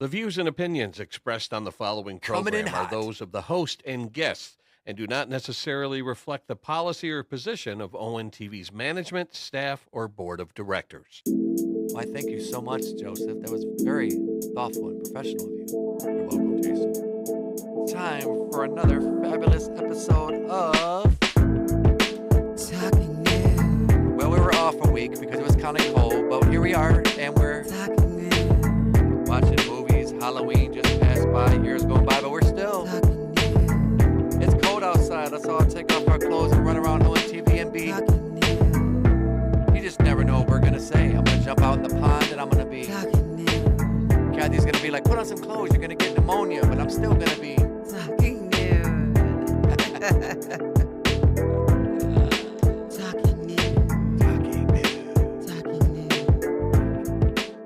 The views and opinions expressed on the following Coming in program are hot. those of the host and guests and do not necessarily reflect the policy or position of ONTV's management, staff, or board of directors. Why, thank you so much, Joseph. That was very thoughtful and professional of you. You're welcome, Jason. Time for another fabulous episode of Talking Nude. Well, we were off a week because it was kind of cold, but here we are, and we're Talking Nude. watching movies. Halloween just passed by, years going by, but we're still. Talking Nude. It's cold outside. Let's all take off our clothes and run around ONTV and be. Talking Nude. You just never know what we're going to say. I'm going to jump out in the pond and I'm going to be. Talking Nude. Kathy's going to be like, put on some clothes. You're going to get pneumonia, but I'm still going to be. Talking Nude. Talking Nude. Talking Nude. Talking Nude.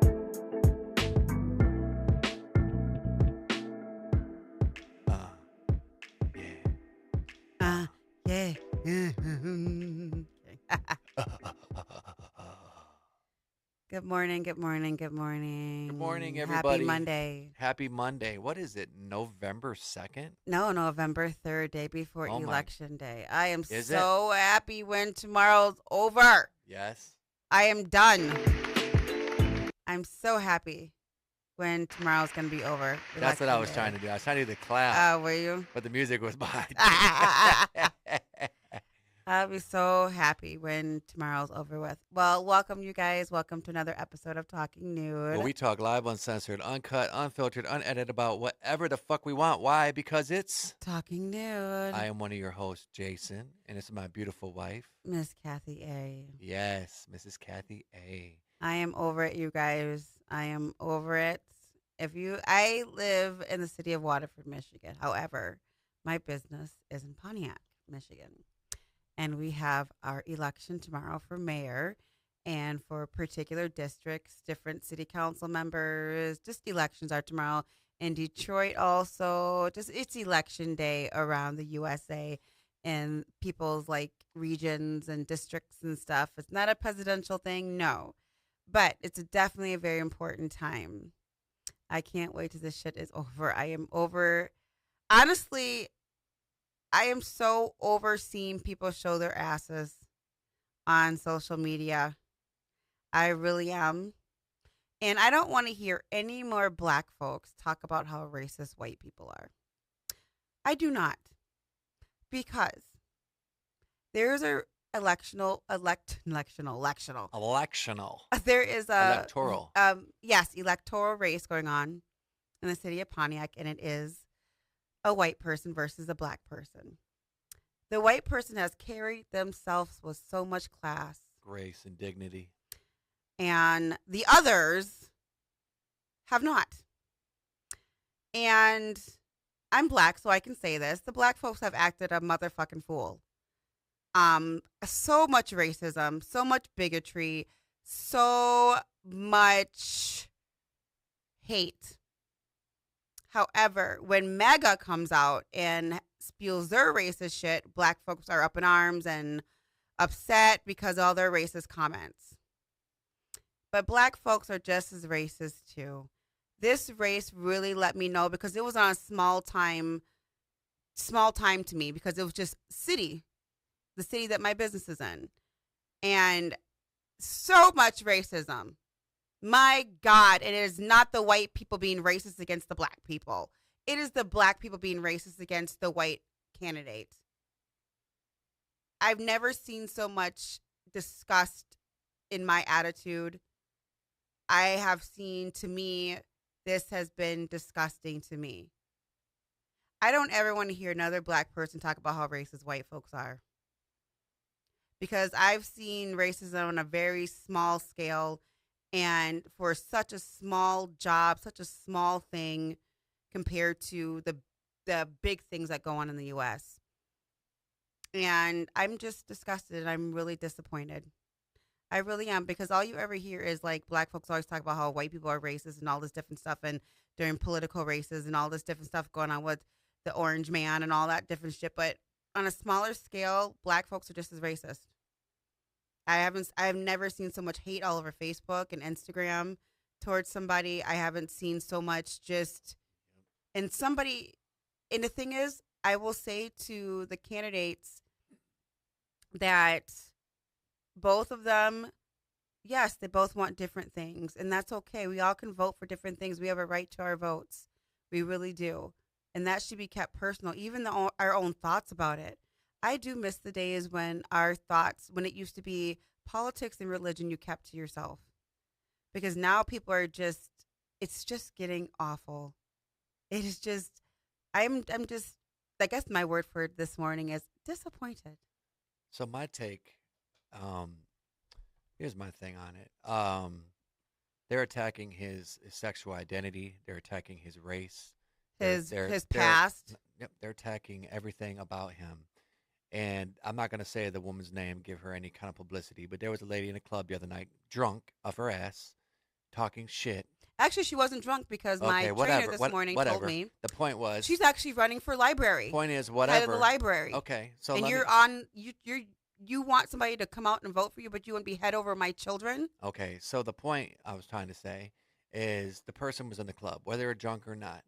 Yeah. Yeah. Good morning, good morning, good morning. Good morning, everybody. Happy Monday. Happy Monday. What is it? November 2nd? No, November 3rd, day before Oh my- Election Day. I am Is so happy when tomorrow's over. Yes. I am done. I'm so happy when tomorrow's going to be over. That's what I was trying to do. I was trying to do the clap, Were you? but the music was behind. I'll be so happy when tomorrow's over with. Well, welcome, you guys. Welcome to another episode of Talking Nude. Where we talk live, uncensored, uncut, unfiltered, unedited about whatever the fuck we want. Why? Because it's. Talking Nude. I am one of your hosts, Jason, and it's my beautiful wife. Miss Kathy A. Yes, Mrs. Kathy A. I am over it, you guys. I am over it. I live in the city of Waterford, Michigan. However, my business is in Pontiac, Michigan. And we have our election tomorrow for mayor and for particular districts, different city council members. Just elections are tomorrow. In Detroit also, it's election day around the USA and people's like regions and districts and stuff. It's not a presidential thing, no. But it's definitely a very important time. I can't wait till this shit is over. I am over. Honestly, I am so over seeing people show their asses on social media. I really am. And I don't want to hear any more black folks talk about how racist white people are. I do not. Because there's a electional. There is a Electoral. electoral race going on in the city of Pontiac, and it is a white person versus a black person. The white person has carried themselves with so much class, Grace and dignity. and the others have not. And I'm black, so I can say this. The black folks have acted a motherfucking fool. So much racism, so much bigotry, so much hate. However, when MAGA comes out and spews their racist shit, black folks are up in arms and upset because of all their racist comments. But black folks are just as racist too. This race really let me know because it was on a small time to me because it was just the city that my business is in. And so much racism. My God, it is not the white people being racist against the black people. It is the black people being racist against the white candidate. I've never seen so much disgust in my attitude. I have seen, to me, this has been disgusting to me. I don't ever want to hear another black person talk about how racist white folks are. Because I've seen racism on a very small scale. And for such a small job, such a small thing compared to the big things that go on in the U.S. And I'm just disgusted and I'm really disappointed. I really am, because all you ever hear is like black folks always talk about how white people are racist and all this different stuff, and during political races and all this different stuff going on with the orange man and all that different shit. But on a smaller scale, black folks are just as racist. I have never seen so much hate all over Facebook and Instagram towards somebody. I haven't seen so much just and somebody. And the thing is, I will say to the candidates that both of them, yes, they both want different things, and that's okay. We all can vote for different things. We have a right to our votes. We really do. And that should be kept personal, even our own thoughts about it. I do miss the days when our thoughts, when it used to be politics and religion, you kept to yourself. Because now people are just, it's just getting awful. It is just, I'm just, I guess my word for it this morning is disappointed. So my take, um, here's my thing on it. They're attacking his sexual identity. They're attacking his race. His past. Yep, they're attacking everything about him. And I'm not gonna say the woman's name, give her any kind of publicity, but there was a lady in a club the other night, drunk off her ass, talking shit. Actually, she wasn't drunk because my Okay, trainer whatever. this morning told Whatever. me The point was, she's actually running for library, point is, head of whatever. the library. Okay, so And let you're me. on you want somebody to come out and vote for you, but you wouldn't be head over my children. Okay, so the point I was trying to say is the person was in the club, whether they're drunk or not.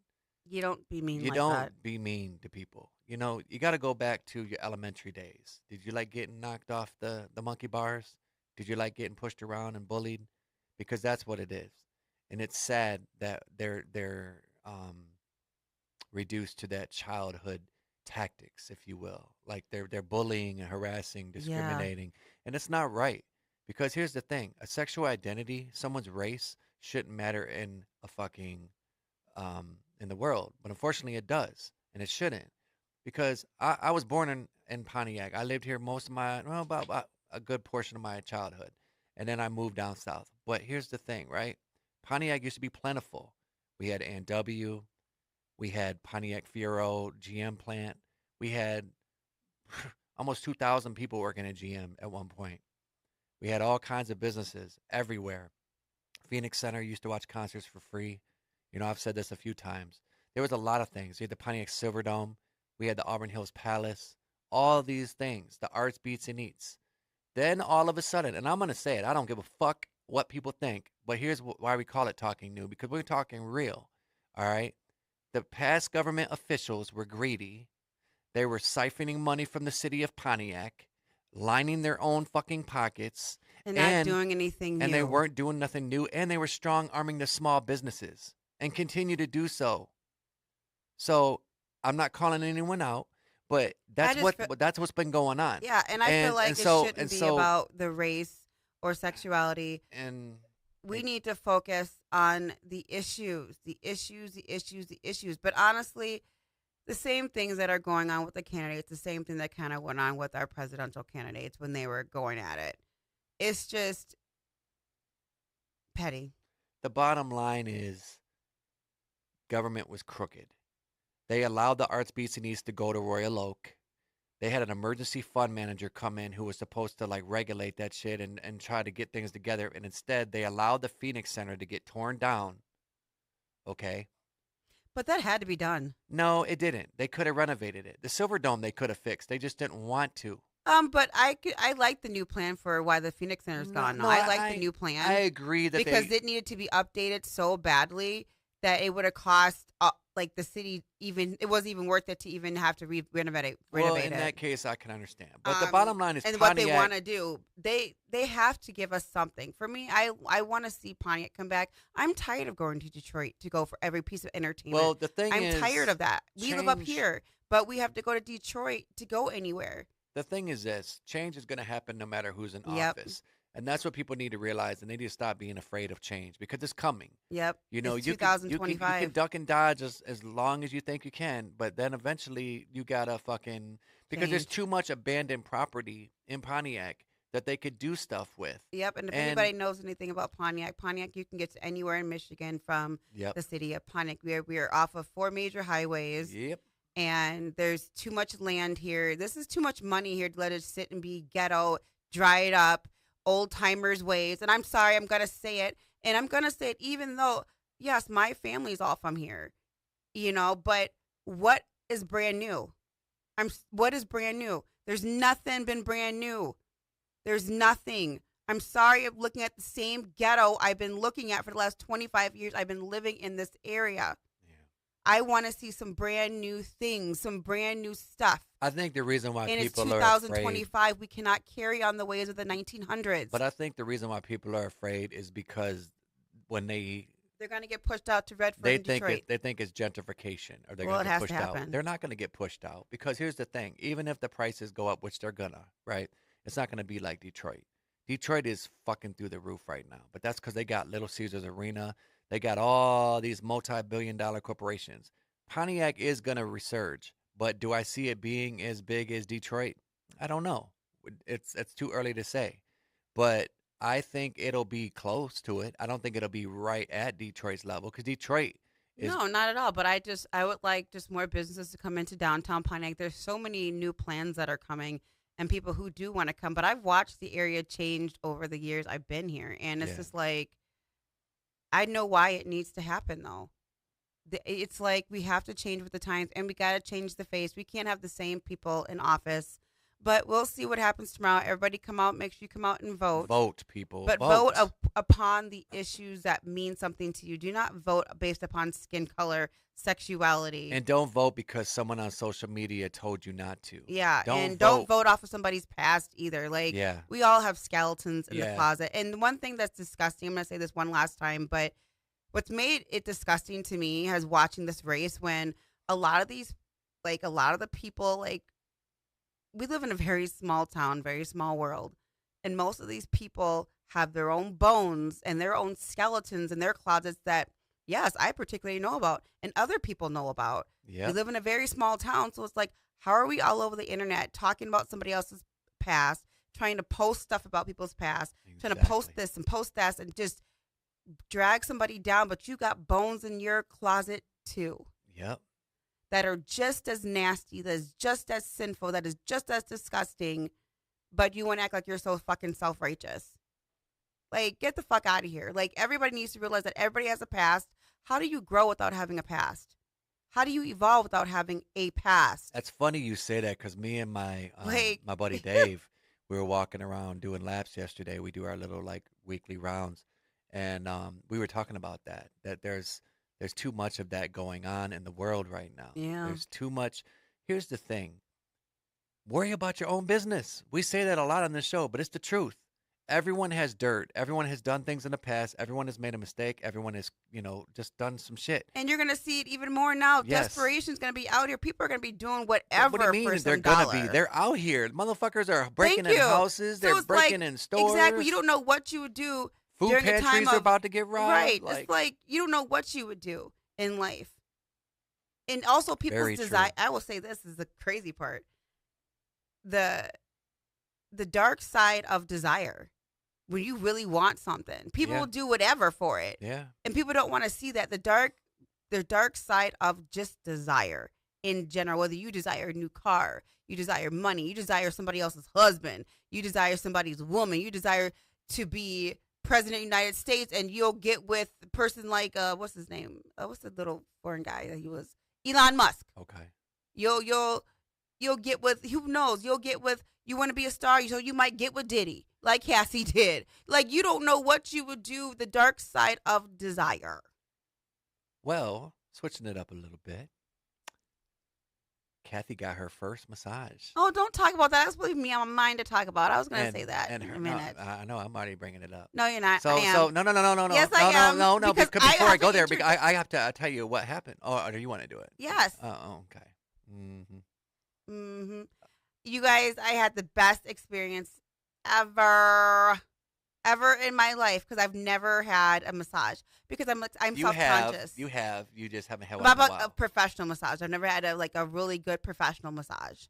You don't be mean You like don't that. be mean to people. You know, you got to go back to your elementary days. Did you like getting knocked off the monkey bars? Did you like getting pushed around and bullied? Because that's what it is. And it's sad that they're reduced to that childhood tactics, if you will. Like they're bullying and harassing, Yeah. discriminating, and it's not right. Because here's the thing: a sexual identity, someone's race, shouldn't matter in a fucking in the world, but unfortunately it does, and it shouldn't. Because I was born in Pontiac. I lived here most of my, well, about a good portion of my childhood, and then I moved down south. But here's the thing, right? Pontiac used to be plentiful. We had A&W, we had Pontiac Fiero GM plant, we had almost 2,000 people working at GM at one point. We had all kinds of businesses everywhere. Phoenix Center used to watch concerts for free. You know, I've said this a few times. There was a lot of things. We had the Pontiac Silverdome. We had the Auburn Hills Palace. All these things. The Arts, Beats, and Eats. Then all of a sudden, and I'm going to say it, I don't give a fuck what people think, but here's why we call it Talking New, because we're talking real. All right? The past government officials were greedy. They were siphoning money from the city of Pontiac, lining their own fucking pockets, And not doing anything and new. they weren't doing nothing new, and they were strong arming the small businesses and continue to do so. So I'm not calling anyone out, but just that's what's been going on. Yeah, and I feel like and it so shouldn't and be so about the race or sexuality. and We it- need to focus on the issues, the issues, the issues, the issues. But honestly, the same things that are going on with the candidates, the same thing that kind of went on with our presidential candidates when they were going at it. It's just petty. the bottom line is government was crooked. They allowed the Arts Beats and Eats to go to Royal Oak. They had an emergency fund manager come in who was supposed to like regulate that shit and try to get things together. And instead, they allowed the Phoenix Center to get torn down. Okay. But that had to be done. No, it didn't. They could have renovated it. The Silver Dome they could have fixed. They just didn't want to. But I like the new plan for why the Phoenix Center's gone. No, I like the new plan. I agree that because it needed to be updated so badly that it would have cost like the city it wasn't even worth it to even have to renovate well, it. in that case, I can understand. But the bottom line is and Pontiac, what they want to do, they have to give us something. For me, I want to see Pontiac come back. I'm tired of going to Detroit to go for every piece of entertainment. well, the thing is, I'm tired of that. We live up change- here, but we have to go to Detroit to go anywhere. The thing is this: change is going to happen no matter who's in Yep. office, and that's what people need to realize. And they need to stop being afraid of change because it's coming. Yep. You know, It's you can 2025. duck and dodge as long as you think you can, but then eventually you gotta fucking because there's Change. too much abandoned property in Pontiac that they could do stuff with. Yep, and if And- anybody knows anything about Pontiac, you can get to anywhere in Michigan from Yep. the city of Pontiac. We are off of 4 major highways, Yep. and there's too much land here. This is too much money here to let it sit and be ghetto, dried up, old timers ways. And I'm sorry, I'm gonna say it, and I'm gonna say it even though yes, my family's all from here, but what is brand new? What is brand new? There's nothing been brand new. There's nothing. I'm sorry, I'm looking at the same ghetto I've been looking at for the last 25 years. I've been living in this area. Yeah. I want to see some brand new things, some brand new stuff. I think the reason why And it's people are afraid, 2025. We cannot carry on the ways of the 1900s. but I think the reason why people are afraid is because when They're going to get pushed out to Redford they and think Detroit. they think it's gentrification or they're Well, going it to get has to pushed out. happen. They're not going to get pushed out because here's the thing: even if the prices go up, which they're gonna, right? It's not going to be like Detroit. Detroit is fucking through the roof right now, but that's because they got Little Caesars Arena. They got all these multi-billion-dollar corporations. Pontiac is going to resurge, but do I see it being as big as Detroit? I don't know. It's too early to say, but I think it'll be close to it. I don't think it'll be right at Detroit's level because Detroit is No, not at all. But I would like just more businesses to come into downtown Pontiac. There's so many new plans that are coming and people who do want to come. But I've watched the area change over the years I've been here. And it's yeah. just like, I know why it needs to happen though. It's like we have to change with the times and we got to change the face. We can't have the same people in office. But we'll see what happens tomorrow. Everybody come out. Make sure you come out and vote. Vote, people. But vote upon the issues that mean something to you. Do not vote based upon skin color, sexuality. And don't vote because someone on social media told you not to. Yeah, Don't and vote. don't vote off of somebody's past either. Like, Yeah. we all have skeletons in the Yeah. closet. And one thing that's disgusting, I'm going to say this one last time, but what's made it disgusting to me is watching this race when a lot of the people, like, we live in a very small town, very small world. And most of these people have their own bones and their own skeletons in their closets that, yes, I particularly know about and other people know about. Yeah. We live in a very small town. So it's like, how are we all over the internet talking about somebody else's past, trying to post stuff about people's past, trying to post Exactly. this and post that and just drag somebody down? But you got bones in your closet too Yep. that are just as nasty, that is just as sinful, that is just as disgusting, but you want to act like you're so fucking self-righteous. Like, get the fuck out of here. Like, everybody needs to realize that everybody has a past. How do you grow without having a past? How do you evolve without having a past? That's funny you say that because me and my Like- my buddy Dave, we were walking around doing laps yesterday. We do our little like weekly rounds, and we were talking about that there's too much of that going on in the world right now. Yeah. There's too much. Here's the thing. Worry about your own business. We say that a lot on this show, but it's the truth. Everyone has dirt. Everyone has done things in the past. Everyone has made a mistake. Everyone has, just done some shit. And you're going to see it even more now. Yes. Desperation's going to be out here. People are going to be doing whatever What do you mean for they're some gonna dollar. be? They're out here. Motherfuckers are breaking Thank in you. houses. So They're it's breaking like- in stores. Exactly. You don't know what you would do. Food during a time pantries are of- about to get robbed. Right. It's like you don't know what you would do in life. And also people's Very desire. true. I will say this is the crazy part. The dark side of desire. When you really want something, people Yeah. will do whatever for it. Yeah. And people don't want to see that the dark side of just desire in general, whether you desire a new car, you desire money, you desire somebody else's husband, you desire somebody's woman, you desire to be president of the United States, and you'll get with a person like what's his name? What's the little foreign guy that he was? Elon Musk. Okay. You'll get with, who knows? You'll get with, you want to be a star, so you might get with Diddy, like Cassie did. Like, you don't know what you would do. The dark side of desire. Well, switching it up a little bit. Kathy got her first massage. Oh, don't talk about that. That's really me on my mind to talk about. I was going to say that and in her, a minute. No, I know. I'm already bringing it up. No, you're not. So, I am. so no. Yes, I no, am, no. because Before I I have go to there, introduce- because I have to tell you what happened. Or do you want to do it? Yes. Oh, okay. Mm-hmm. Mm-hmm. You guys, I had the best experience ever in my life because I've never had a massage because I'm self-conscious. You just haven't had one About in a while. a professional massage. I've never had a really good professional massage.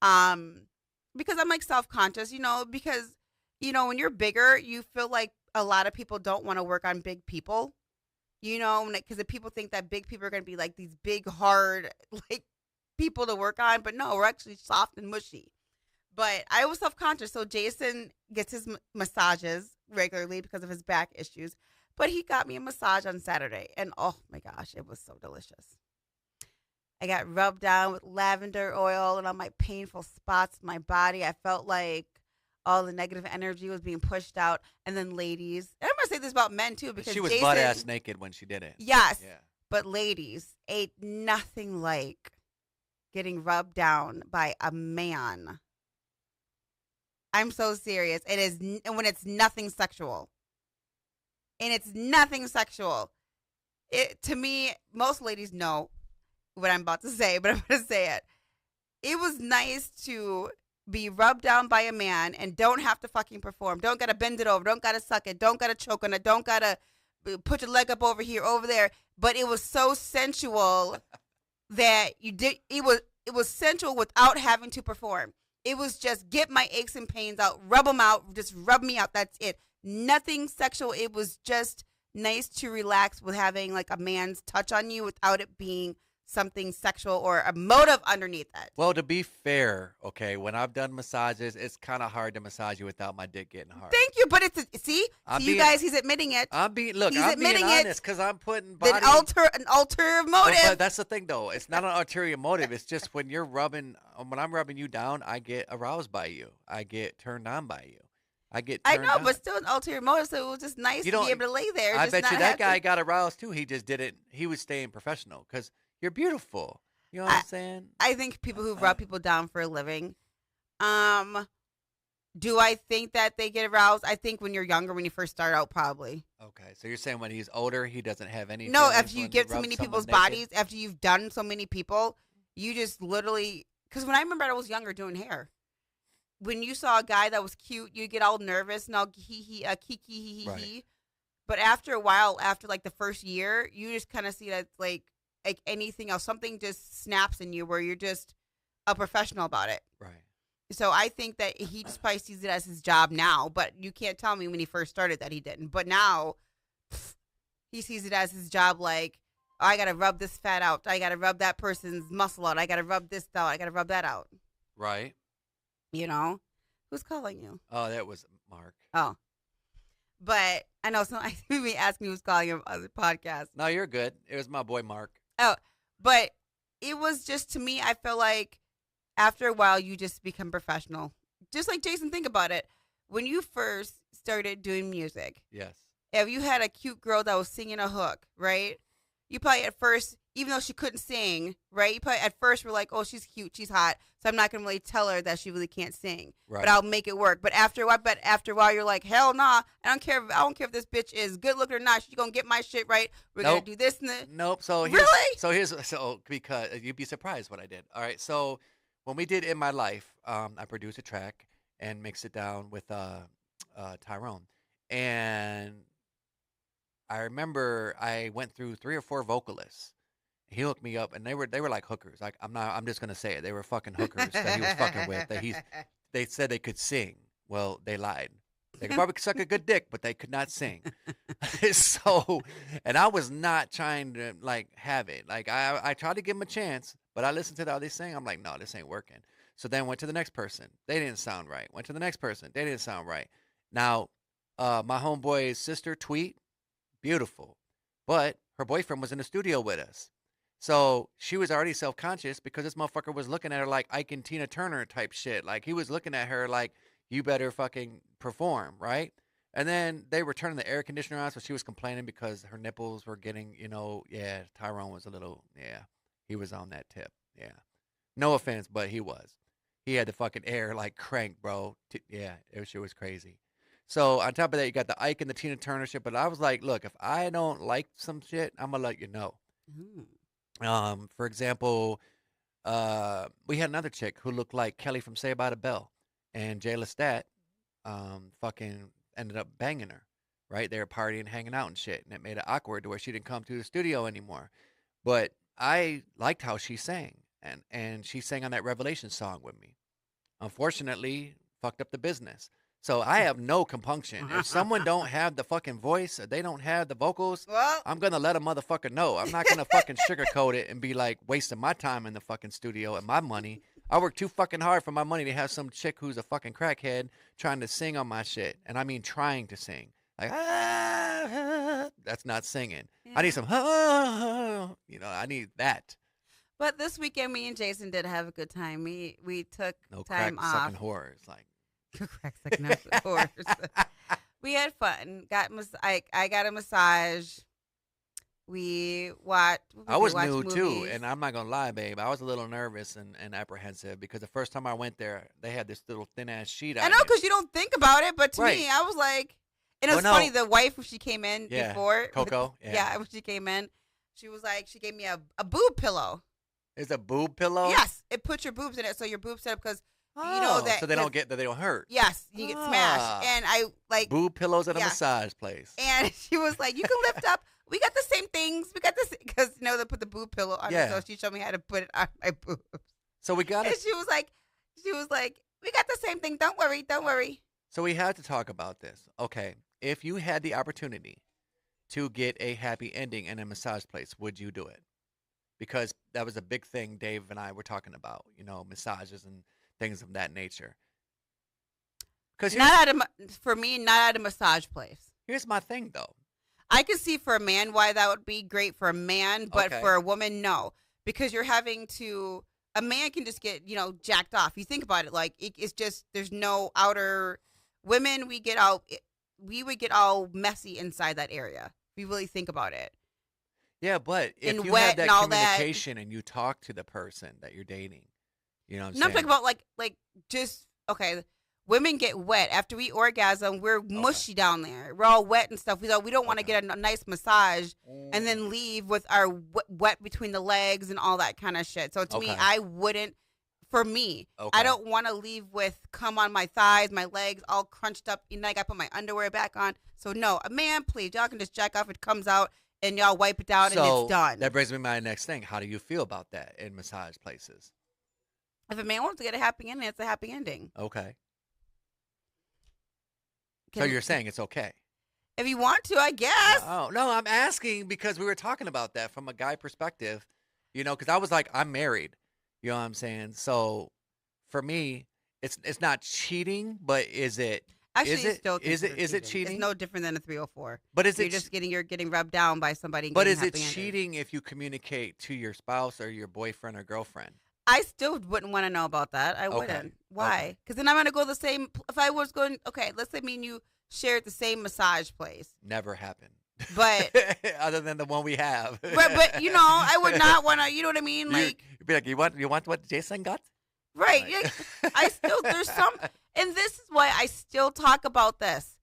Because I'm like self-conscious, because when you're bigger, you feel like a lot of people don't want to work on big people. Because the people think that big people are going to be like these big, hard, like people to work on, but no, we're actually soft and mushy. But I was self-conscious, so Jason gets his massages regularly because of his back issues. But he got me a massage on Saturday, and oh my gosh, it was so delicious. I got rubbed down with lavender oil and on my painful spots in my body. I felt like all the negative energy was being pushed out. And then ladies, and I'm gonna say this about men too, because She was Jason, butt ass naked when she did it. yes, Yeah. but ladies, ain't nothing like getting rubbed down by a man. I'm so serious. It is when it's nothing sexual. And it's nothing sexual. It to me, most ladies know what I'm about to say, but I'm going to say it. It was nice to be rubbed down by a man and don't have to fucking perform. Don't gotta bend it over. Don't gotta suck it. Don't gotta choke on it. Don't gotta put your leg up over here, over there. But it was so sensual that you did. It was sensual without having to perform. It was just get my aches and pains out, rub them out, just rub me out. That's it. Nothing sexual. It was just nice to relax with having like a man's touch on you without it being something sexual or a motive underneath it. Well, to be fair, okay, when I've done massages, it's kind of hard to massage you without my dick getting hard. Thank you, but it's see, I'm you being- guys, he's admitting it. I'm being look. He's I'm admitting being it. honest because I'm putting body. An ulterior motive. But that's the thing, though. It's not an ulterior motive. It's just when you're rubbing, when I'm rubbing you down, I get aroused by you. I get turned on by you. I get. I Turned know, on. but still an ulterior motive. So it was just nice You to don't- be able to lay there. I just bet not you have that guy to- got aroused too. He just didn't. He was staying professional because you're beautiful. You know what I'm saying? I think people who rub people down for a living. Do I think that they get aroused? I think when you're younger, when you first start out, probably. Okay, so you're saying when he's older, he doesn't have any. No, feelings after you when he get so rubs many someone people's naked? bodies, after you've done so many people, you just literally. Because when I remember I was younger doing hair, when you saw a guy that was cute, you get all nervous and all kiki Right. But after a while, after like the first year, you just kind of see that like anything else, something just snaps in you where you're just a professional about it. Right. So I think that he just probably sees it as his job now, but you can't tell me when he first started that he didn't. But now he sees it as his job, like, oh, I got to rub this fat out. I got to rub that person's muscle out. I got to rub this out. I got to rub that out. Right. You know? Who's calling you? Oh, that was Mark. Oh. But I know some me asking who's calling him on the podcast. No, you're good. It was my boy Mark. Oh, but it was just, to me, I feel like after a while you just become professional. Just like Jason, think about it. When you first started doing music, Yes. if you had a cute girl that was singing a hook, right? You probably at first, even though she couldn't sing, right? You probably at first were like, oh, she's cute, she's hot, so I'm not gonna really tell her that she really can't sing, Right. but I'll make it work. But after a while, you're like, hell nah, I don't care. I don't care if this bitch is good looking or not. She's gonna get my shit right. We're Nope. gonna do this and that. Nope. So Really? so because you'd be surprised what I did. All right. So when we did In My Life, I produced a track and mixed it down with Tyrone, and I remember I went through 3 or 4 vocalists. He hooked me up, and they were like hookers. Like I'm just gonna say it. They were fucking hookers that he was fucking with. They said they could sing. Well, they lied. They could probably suck a good dick, but they could not sing. So, and I was not trying to like have it. Like I tried to give them a chance, but I listened to how they sing. I'm like, no, this ain't working. So then went to the next person. They didn't sound right. Went to the next person. They didn't sound right. Now, my homeboy's sister, Tweet, beautiful, but her boyfriend was in the studio with us. So she was already self-conscious because this motherfucker was looking at her like Ike and Tina Turner type shit. Like he was looking at her like, you better fucking perform, right? And then they were turning the air conditioner on, so she was complaining because her nipples were getting, yeah, Tyrone was a little, yeah, he was on that tip, yeah. No offense, but he was. He had the fucking air like cranked, bro. Yeah, shit was crazy. So on top of that, you got the Ike and the Tina Turner shit. But I was like, look, if I don't like some shit, I'm gonna let you know. For example, we had another chick who looked like Kelly from Saved by the Bell, and Jay Lestat, fucking ended up banging her. Right, they were partying, hanging out and shit, and it made it awkward to where she didn't come to the studio anymore. But I liked how she sang, and she sang on that Revelation song with me. Unfortunately, fucked up the business. So I have no compunction. If someone don't have the fucking voice, or they don't have the vocals, Well, I'm gonna let a motherfucker know. I'm not gonna fucking sugarcoat it and be like wasting my time in the fucking studio and my money. I work too fucking hard for my money to have some chick who's a fucking crackhead trying to sing on my shit. And I mean trying to sing. Like, that's not singing. I need some, I need that. but this weekend, me and Jason did have a good time. We took No time crack off. sucking whores. Like, Cracks like nuts, of course. We had fun. I got a massage. We watched. I was watched new too, movies. and I'm not gonna lie, babe. I was a little nervous and apprehensive because the first time I went there, they had this little thin ass sheet. I know because you don't think about it, but to Right. me, I was like, and it Well, was funny. no. The wife, when she came in Yeah, before, Coco. Yeah. when she came in, she was like, she gave me a boob pillow. It's a boob pillow. Yes, it puts your boobs in it, so your boobs set up because you know that so they don't get that they don't hurt. yes, you get smashed, and I like Boob pillows at a yeah. massage place. And she was like, "You can lift up. We got the same things. We got this because they put the boob pillow on. Yeah. So she showed me how to put it on my boobs. So we got And it. she was like, we got the same thing. Don't worry, don't worry. So we had to talk about this. Okay, if you had the opportunity to get a happy ending in a massage place, would you do it? Because that was a big thing Dave and I were talking about. Massages and things of that nature. Because For me, not at a massage place. here's my thing, though. I can see for a man why that would be great for a man, but Okay. for a woman, no, because you're having to. A man can just get jacked off. You think about it, like it's just there's no outer. Women, we would get all messy inside that area. We really think about it. Yeah, but if And you wet have that and all that. communication and you talk to the person that you're dating, you know what I'm No, I'm saying? talking about like just okay. Women get wet after we orgasm. We're mushy down there. We're all wet and stuff. We don't want to Okay. get a nice massage and then leave with our wet between the legs and all that kind of shit. So to me, Okay. I wouldn't. For me, Okay. I don't want to leave with cum on my thighs, my legs all crunched up. And I got to put my underwear back on. So no, a man, please, y'all can just jack off. It comes out and y'all wipe it down and it's done. That brings me to my next thing. How do you feel about that in massage places? If a man wants to get a happy ending, it's a happy ending. Okay. So Can- you're saying it's okay? If you want to, I guess. Oh, no, I'm asking because we were talking about that from a guy perspective, because I was like, I'm married. You know what I'm saying? So for me, it's not cheating, but is it? Actually, is it's it still is it considered cheating? It's no different than a 304. But is You're it? just getting rubbed down by somebody. And But getting is it happy ended. cheating if you communicate to your spouse or your boyfriend or girlfriend? I still wouldn't want to know about that. I Okay. wouldn't. Why? Because then I'm gonna go the same. If I was going, okay, let's say me and you shared the same massage place, Never happened. but Other than the one we have. but I would not want to. You know what I mean? Like You'd be like, you want what Jason got? right. Like- I still there's some, and this is why I still talk about this,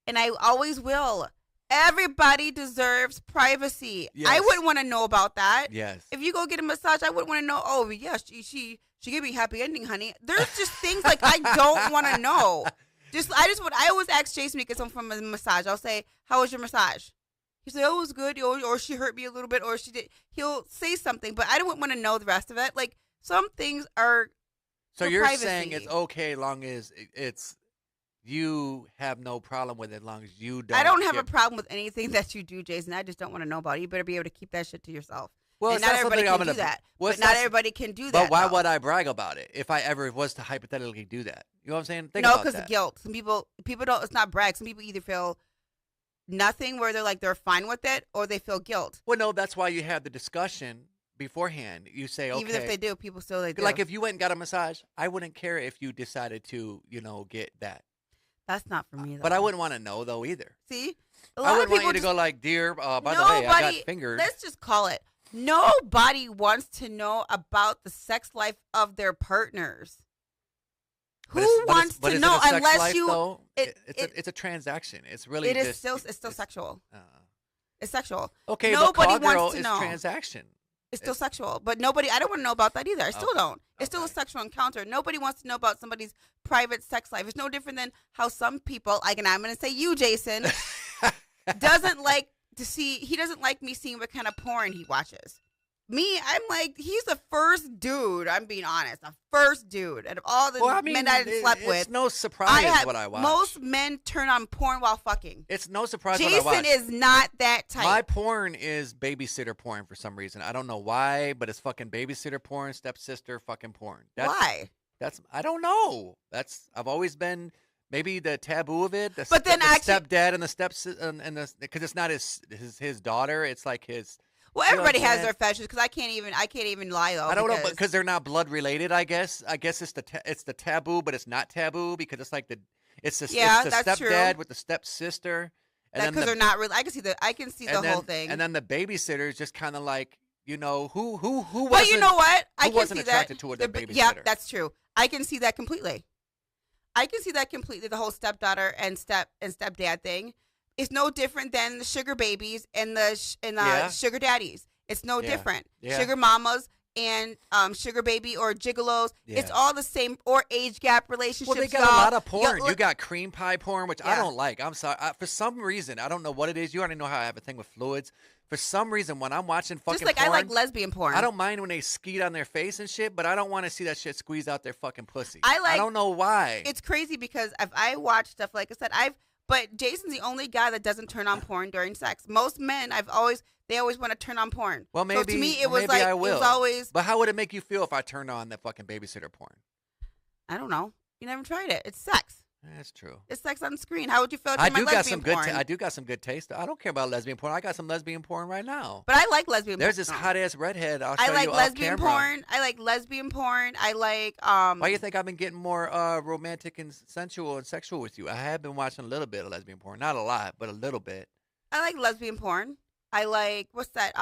and I always will. Everybody deserves privacy. I Yes. wouldn't want to know about that. Yes. If you go get a massage, I wouldn't want to know. Oh, yes, she gave me a happy ending, honey. There's just things like I don't want to know. I always ask Jason because I'm from a massage. I'll say, "How was your massage?" He say, "Oh, it was good," or she hurt me a little bit, or she did. He'll say something, but I don't want to know the rest of it. Like some things are. So for you're saying privacy. it's okay long as it's you have no problem with it, as long as you don't. I don't have a give- problem with anything that you do, Jason. I just don't want to know about it. You better be able to keep that shit to yourself. Well, and it's not not everybody something I'm can do gonna- that. well, But it's not not- everybody can do that. But why though. would I brag about it if I ever was to hypothetically do that? You know what I'm saying? Think No, about because that. of guilt. Some people don't. It's not brag. Some people either feel nothing, where they're fine with it, or they feel guilt. Well, no, that's why you have the discussion beforehand. You say, okay, Even if they do, people still they do. like if you went and got a massage, I wouldn't care if you decided to, get that. That's not for me, though. But I wouldn't want to know though either. See, a I lot of wouldn't want people you to just, go like, dear, by the way, I Nobody- got fingered. let's just call it. Nobody wants to know about the sex life of their partners. But Who it's- but wants but to is know it a sex unless life, you? though? it- It's a transaction. It's really It is just, still it's still sexual. uh, It's sexual. okay, Nobody but call girl wants to is know. transaction. It's still sexual, but nobody. I don't want to know about that either. I still Okay. don't. It's still a Okay. sexual encounter. Nobody wants to know about somebody's private sex life. It's no different than how some people, like, and I'm going to say you, Jason, doesn't like to see. He doesn't like me seeing what kind of porn he watches. Me, I'm like, he's the first dude. I'm being honest, the first dude out of all the Well, I mean, men I slept it's with. no surprise what I watch. Most men turn on porn while fucking. It's no surprise what I watch. Jason is not that type. My porn is babysitter porn for some reason. I don't know why, but it's fucking babysitter porn, stepsister fucking porn. Why? That's I don't know. I've always been maybe the taboo of it. But then the actually- stepdad and the because it's not his daughter. It's like his. Well, You know what I'm everybody has saying? their fetishes because I can't even lie though. I don't know, because they're not blood related. I guess it's the taboo, but it's not taboo because it's like it's yeah, the that's true. stepdad with the stepsister, and That then because they're not really. I can see the and then whole thing. and then the babysitter is just kind of like, who But wasn't you know what? I who can wasn't see attracted that. to the Yeah, babysitter. that's true. I can see that completely. I can see that completely. The whole stepdaughter and stepdad thing is no different than the sugar babies and Yeah. sugar daddies. It's no Yeah. different. Yeah. Sugar mamas and sugar baby or gigolos. It's Yeah. all the same. Or age gap relationships. Well, they got y'all. a lot of porn. Y'all- You got cream pie porn, which I Yeah. don't like. I'm sorry. For some reason, I don't know what it is. You already know how I have a thing with fluids. For some reason, when I'm watching fucking just like porn, I like lesbian porn. I don't mind when they skeet on their face and shit, but I don't want to see that shit squeeze out their fucking pussy. I like- don't know why. It's crazy because if I watch stuff, like I said, but Jason's the only guy that doesn't turn on porn during sex. Most men, they always want to turn on porn. Well, maybe So to me, it well, was maybe like I it will. was always. But how would it make you feel if I turned on that fucking babysitter porn? I don't know. You never tried it. It's sex. That's true. It's sex on screen. How would you feel if I you my do got lesbian some good. porn? I do got some good taste. I don't care about lesbian porn. I got some lesbian porn right now. But I like lesbian. There's this porn. hot ass redhead. I'll show I like you off lesbian camera. porn. I like lesbian porn. I like Why do you think I've been getting more romantic and sensual and sexual with you? I have been watching a little bit of lesbian porn, not a lot, but a little bit. I like lesbian porn. I like what's that?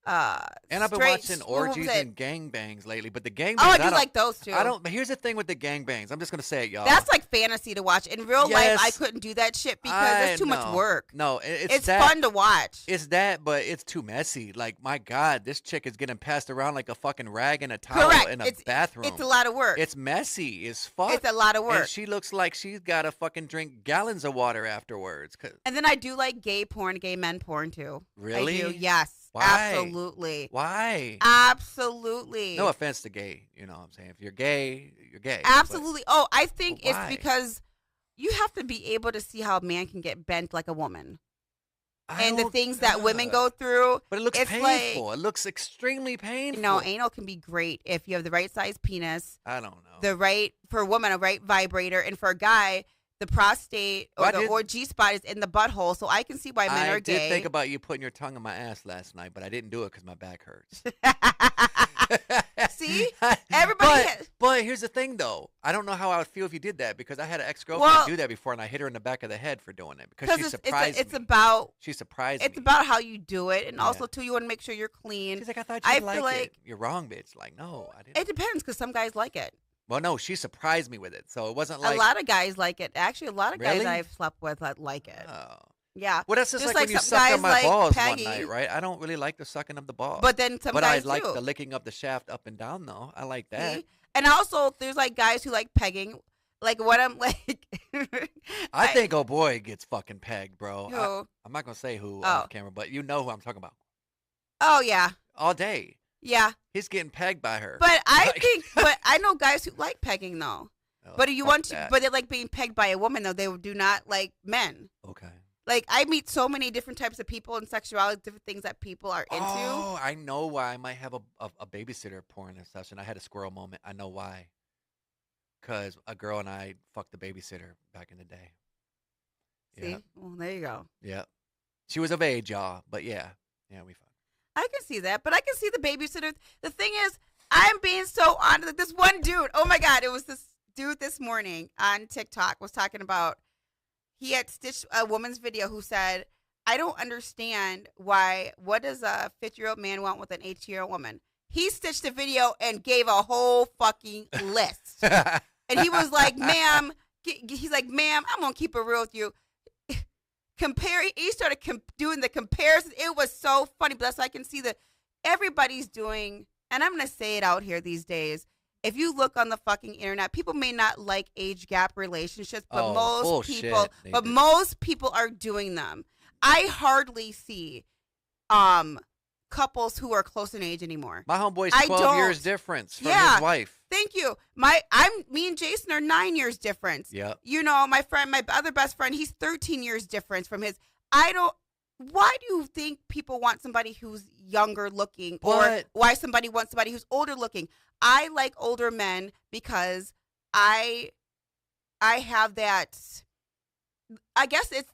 And I've been straight- watching what was orgies it? and gangbangs lately. But the gangbangs, Oh, I don't, do like those too. I don't. But here's the thing with the gangbangs. I'm just gonna say it, y'all. That's like fantasy to watch. In real life, I Yes. couldn't do that shit because it's too much know. work. No, It's that, fun to watch. It's that, but it's too messy. Like, my God, this chick is getting passed around like a fucking rag in a towel Correct. in a bathroom. It's a lot of work. It's messy as fuck. It's a lot of work. And she looks like she's got to fucking drink gallons of water afterwards. And then I do like gay porn, gay men porn too. Really? I do. Yes. Why? Absolutely. Why? Absolutely. No offense to gay. You know what I'm saying? If you're gay, you're gay. Absolutely. Oh, I think But it's why? because you have to be able to see how a man can get bent like a woman. But And the things that women go through. But it looks it's painful. It looks extremely painful. No, anal can be great if you have the right size penis, I don't know. for a woman, a right vibrator, and for a guy, the prostate or Well, I the did- or G spot is in the butthole. So I can see why men I are did gay. think about you putting your tongue in my ass last night, but I didn't do it because my back hurts. See? Everybody has- But here's the thing, though. I don't know how I would feel if you did that because I had an ex-girlfriend Well- do that before, and I hit her in the back of the head for doing it because she surprised it's me. about She surprised it's me. about how you do it, and Yeah. also too, you want to make sure you're clean. She's like, I thought I you'd feel like like- it. You're wrong, bitch. Like, no, I didn't. It depends because some guys like it. Well, no, she surprised me with it, so it wasn't like. A lot of guys like it. Actually, a lot of guys Really? I've slept with that like it. Oh. Yeah, Well, that's just Just like like when you some suck on guys my like balls Peggy. one night, right? I don't really like the sucking of the balls. but then some but I guys like do. the licking of the shaft up and down, though. I like that. See? And also, there's like guys who like pegging. Like what I'm like. I think oh boy gets fucking pegged, bro. Who? I'm not gonna say who Oh. off camera, but you know who I'm talking about. Oh yeah, All day, yeah. he's getting pegged by her. But I Like- think, but I know guys who like pegging though. Oh, But you fuck want to, that. but they like being pegged by a woman though. They do not like men. Okay. Like I meet so many different types of people and sexuality, different things that people are into. Oh, I know why I might have a babysitter porn session. I had a squirrel moment. I know why. Because a girl and I fucked the babysitter back in the day. See, Yeah. well there you go. Yeah. She was of age, y'all. But yeah. Yeah, we fucked. I can see that, but I can see the babysitter. The thing is, I'm being so on like this one dude. Oh my god, it was this dude this morning on TikTok was talking about. He had stitched a woman's video who said, "I don't understand why. What does a 50-year-old man want with an 80-year-old woman?" He stitched a video and gave a whole fucking list. And he was like, "Ma'am," he's like, "Ma'am, I'm gonna keep it real with you." He started doing the comparison. It was so funny, but that's why I can see that everybody's doing. And I'm gonna say it out here these days. If you look on the fucking internet, people may not like age gap relationships, but Oh, most bullshit. people, They but do. most people are doing them. I hardly see, couples who are close in age anymore. My homeboy's I 12 years don't. difference from Yeah. his wife. Thank you. Me and Jason are 9 years difference. Yep. You know, my other best friend, he's 13 years difference from his. Why do you think people want somebody who's younger looking, or What? why somebody wants somebody who's older looking? I like older men because I have that. I guess it's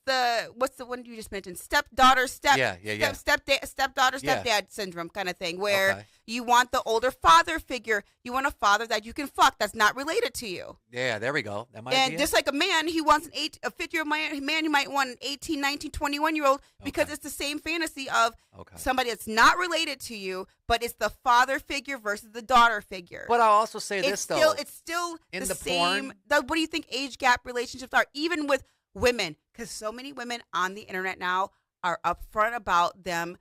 what's the one you just mentioned? Stepdaughter, Yeah, yeah, yeah. stepdaughter, Yeah. stepdad syndrome kind of thing, where Okay. you want the older father figure. You want a father that you can fuck that's not related to you. Yeah, there we go. That might be And it. just like a man, he wants a 50-year-old man, he might want an 18, 19, 21-year-old because Okay. it's the same fantasy of Okay. somebody that's not related to you, but it's the father figure versus the daughter figure. But I'll also say it's this still though. it's still In the the same. porn- What do you think age gap relationships are? Even with women, because so many women on the internet now are upfront about them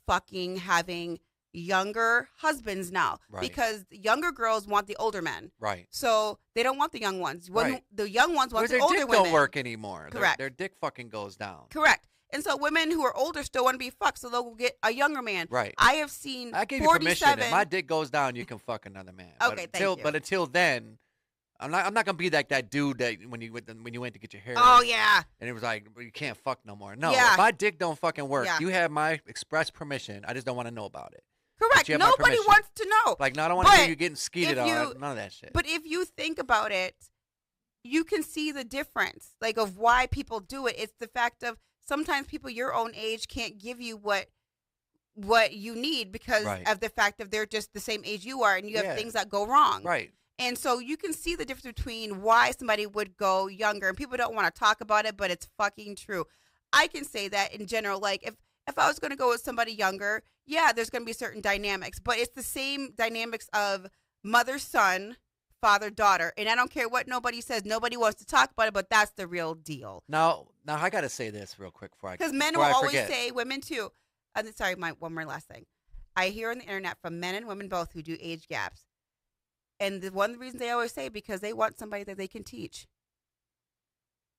fucking having younger husbands now, Right. because the younger girls want the older men, Right. so they don't want the young ones. Right. The young ones want Because the their older dick women. don't work anymore. Correct. Their dick fucking goes down. Correct. And so women who are older still want to be fucked, so they'll get a younger man. Right. I have seen I give you permission. 47. If my dick goes down, you can fuck another man. Okay, thank you. But until then, I'm not gonna be like that dude that when you went to get your hair. Oh yeah. And it was like, you can't fuck no more. No, Yeah. if my dick don't fucking work, Yeah. you have my express permission. I just don't want to know about it. Correct. you have my Nobody permission. wants to know. Like, no, I don't want to hear But you getting skeeted if you- on. None of that shit. But if you think about it, you can see the difference, like of why people do it. It's the fact of sometimes people your own age can't give you what you need because Right. of the fact of they're just the same age you are, and you have Yeah. things that go wrong. Right. And so you can see the difference between why somebody would go younger, and people don't want to talk about it, but it's fucking true. I can say that in general, like if I was going to go with somebody younger, yeah, there's going to be certain dynamics, but it's the same dynamics of mother son, father daughter, and I don't care what nobody says. Nobody wants to talk about it, but that's the real deal. Now I gotta say this real quick before I Because men will before I always forget. say, women too. Sorry, one more last thing. I hear on the internet from men and women both who do age gaps. And one of the reasons they always say, because they want somebody that they can teach.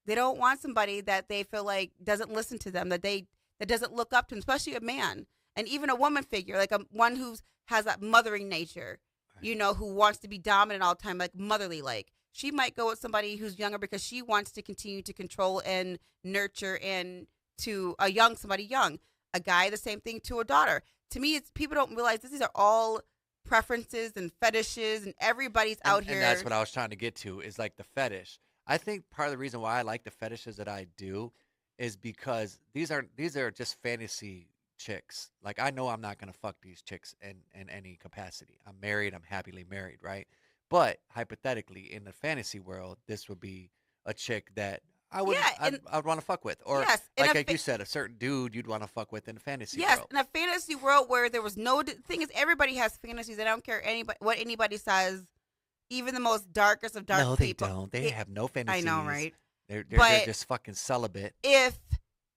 They don't want somebody that they feel like doesn't listen to them, that doesn't look up to them, especially a man. And even a woman figure, like one who has that mothering nature, who wants to be dominant all the time, like motherly like. She might go with somebody who's younger because she wants to continue to control and nurture and to somebody young. A guy, the same thing to a daughter. To me, it's people don't realize these are all preferences and fetishes, and everybody's out here. And that's what I was trying to get to is like the fetish. I think part of the reason why I like the fetishes that I do is because these are just fantasy chicks. Like, I know I'm not gonna fuck these chicks in any capacity. I'm married. I'm happily married, right? But hypothetically, in the fantasy world, this would be a chick that I would I'd want to fuck with, or Yes, in like a like you said, a certain dude you'd want to fuck with in the fantasy Yes, world. in a fantasy world where there was no thing is everybody has fantasies. I don't care what anybody says, even the most darkest of dark No, they people. don't. They have no fantasies. I know, right? They're But just fucking celibate. If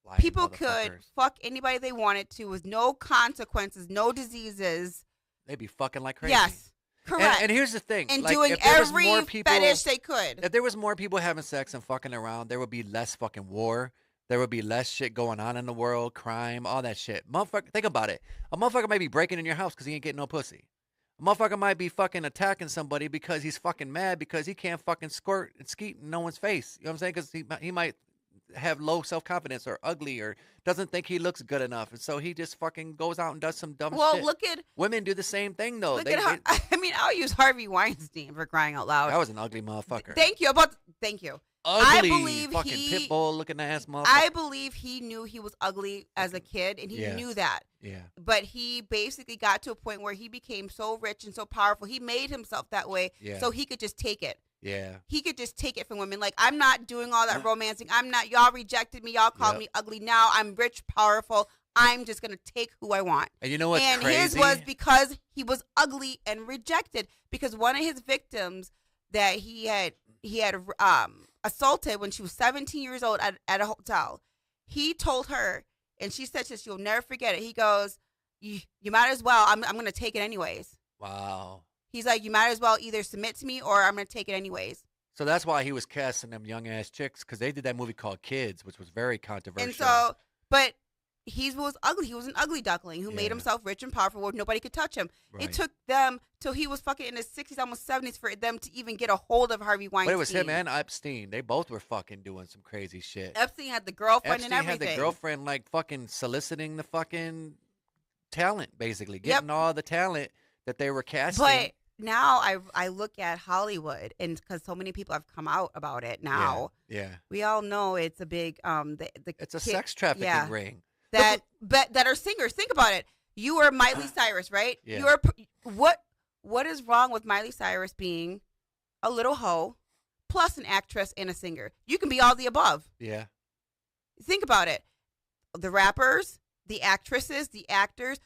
lying people could motherfuckers. fuck anybody they wanted to with no consequences, no diseases, They'd be fucking like crazy. yes, correct, And here's the thing. and like, doing if there was every more people, fetish they could. If there was more people having sex and fucking around, there would be less fucking war. There would be less shit going on in the world, crime, all that shit. Motherfucker, think about it. A motherfucker might be breaking in your house because he ain't getting no pussy. A motherfucker might be fucking attacking somebody because he's fucking mad because he can't fucking squirt and skeet in no one's face. You know what I'm saying? Because he might have low self-confidence or ugly or doesn't think he looks good enough. And so he just fucking goes out and does some dumb Well, shit. look at Women do the same thing, though. I mean, I'll use Harvey Weinstein for crying out loud. That was an ugly motherfucker. Thank you. Thank you. Ugly, believe fucking he- pit bull looking ass motherfucker. I believe he knew he was ugly as a kid, and he Yes. knew that. Yeah. But he basically got to a point where he became so rich and so powerful. He made himself that way Yeah. so he could just take it. Yeah. He could just take it from women. Like, I'm not doing all that romancing. I'm not, y'all rejected me. Y'all called Yep. me ugly. Now I'm rich, powerful. I'm just going to take who I want. And you know what's And crazy? his was because he was ugly and rejected. Because one of his victims that he had assaulted when she was 17 years old at a hotel, he told her, and she said this, you'll never forget it. He goes, you might as well. I'm going to take it anyways. Wow. He's like, you might as well either submit to me or I'm going to take it anyways. So that's why he was casting them young ass chicks, because they did that movie called Kids, which was very controversial. And so, but he was ugly. He was an ugly duckling who Yeah. made himself rich and powerful where nobody could touch him. Right. It took them till he was fucking in his 60s, almost 70s for them to even get a hold of Harvey Weinstein. But it was him and Epstein. They both were fucking doing some crazy shit. Epstein had the girlfriend Epstein and everything. had the girlfriend like fucking soliciting the fucking talent, basically getting all the talent that they were casting. But now I look at Hollywood, and because so many people have come out about it now, Yeah. we all know it's a big the It's a kid, sex trafficking yeah, ring. that but that are singers. Think about it. You are Miley Cyrus, right? Yeah. You are what is wrong with Miley Cyrus being a little hoe plus an actress and a singer? You can be all the above. Yeah. Think about it. The rappers, the actresses, the actors,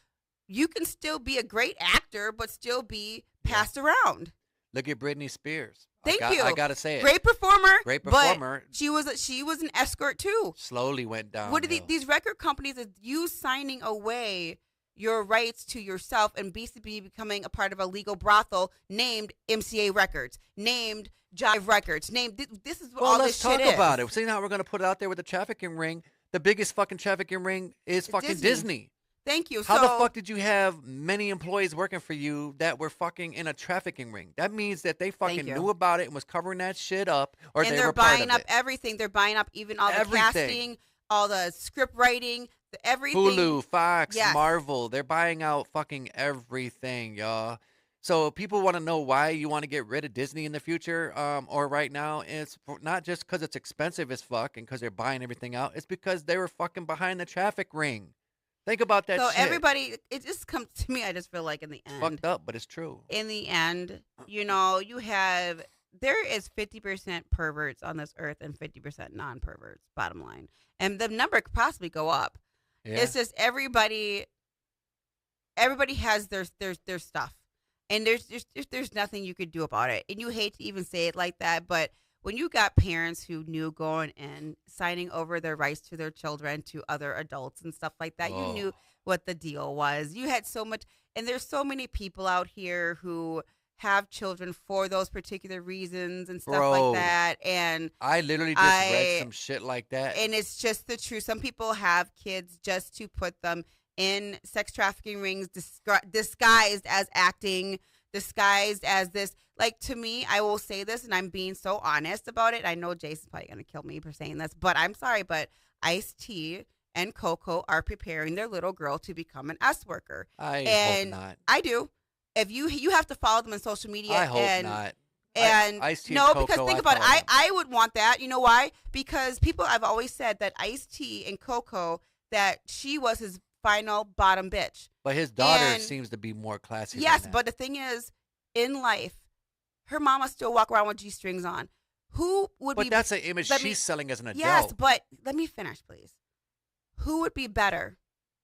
you can still be a great actor but still be passed around. Look at Britney Spears. Thank you. I gotta say it. Great performer. Great performer. But she was an escort too. Slowly went down. What are these record companies? Is you signing away your rights to yourself and basically becoming a part of a legal brothel named MCA Records, named Jive Records, named this is what all this shit is. Let's talk about it. See, now we're gonna put it out there with the trafficking ring. The biggest fucking trafficking ring is fucking Disney. Thank you. How the fuck did you have many employees working for you that were fucking in a trafficking ring? That means that they fucking knew about it and was covering that shit up, or and they they're were part buying of up it. everything. They're buying up even all the Everything. casting, all the script writing, everything. Hulu, Fox, Yes. Marvel. They're buying out fucking everything, y'all. So people want to know why you want to get rid of Disney in the future, or right now. It's not just because it's expensive as fuck and because they're buying everything out. It's because they were fucking behind the traffic ring. Think about that shit. So everybody, it just comes to me. I just feel like in the end, Fucked up, but it's true. in the end, there is 50% perverts on this earth and 50% non-perverts. Bottom line, and the number could possibly go up. Yeah. It's just everybody has their stuff, and there's nothing you could do about it. And you hate to even say it like that, but when you got parents who knew going in, signing over their rights to their children to other adults and stuff like that, you knew what the deal was. You had so much, and there's so many people out here who have children for those particular reasons and stuff like that. And I literally just read some shit like that. And it's just the truth. Some people have kids just to put them in sex trafficking rings, disguised as acting, disguised as this. Like, to me, I will say this, and I'm being so honest about it. I know Jason's probably going to kill me for saying this, but I'm sorry, but Ice-T and Coco are preparing their little girl to become an S worker. I hope not. I do. If you have to follow them on social media. I hope not. And Ice-T no, and Coco, because think about it. I would want that. You know why? Because I've always said that Ice-T and Coco, that she was his final bottom bitch. But his daughter seems to be more classy. Yes, than that. but the thing is, in life, her mama still walk around with G-strings on. Who would be? But that's an image she's selling as an adult. Yes, but let me finish, please. Who would be better